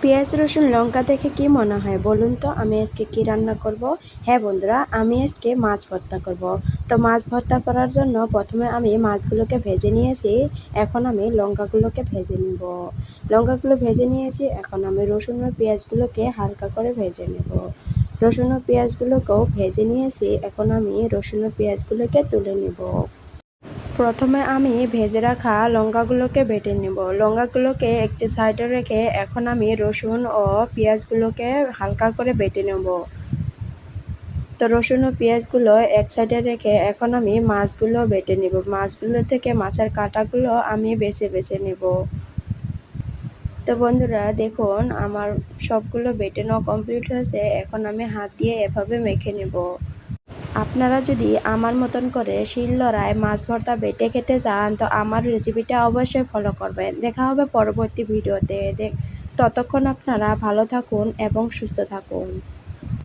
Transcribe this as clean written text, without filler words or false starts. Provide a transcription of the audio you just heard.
পেঁয়াজ রসুন লঙ্কা দেখে কি মনে হয় বলুন তো? আমি আজকে কি রান্না করব? হ্যাঁ বন্ধুরা, আমি আজকে মাছ ভর্তা করব। তো মাছ ভর্তা করার জন্য প্রথমে আমি মাছগুলোকে ভেজে নিয়েছি। এখন আমি লঙ্কাগুলোকে ভেজে নিব। লঙ্কাগুলো ভেজে নিয়েছি, এখন আমি রসুন ও পেঁয়াজগুলোকে হালকা করে ভেজে নেব। রসুন ও পেঁয়াজগুলোকেও ভেজে নিয়েছি, এখন আমি রসুন ও পেঁয়াজগুলোকে তুলে নেব। প্রথমে আমি ভেজে রাখা লঙ্কাগুলোকে বেটে নেব। লঙ্কাগুলোকে একটি সাইডে রেখে এখন আমি রসুন ও পেঁয়াজগুলোকে হালকা করে বেটে নেব। তো রসুন ও পেঁয়াজগুলো এক সাইডে রেখে এখন আমি মাছগুলো বেটে নেব। মাছগুলো থেকে মাছের কাঁটাগুলো আমি বেছে বেছে নেব। তো বন্ধুরা দেখুন, আমার সবগুলো বেটে নেওয়া কমপ্লিট হয়েছে। এখন আমি হাত দিয়ে এভাবে মেখে নেব। আপনারা যদি আমার মতন করে শিলনোড়ায় মাছ ভর্তা বেটে খেতে চান তো আমার রেসিপিটা অবশ্যই ফলো করবেন। দেখা হবে পরবর্তী ভিডিওতে। ততক্ষণ আপনারা ভালো থাকুন এবং সুস্থ থাকুন।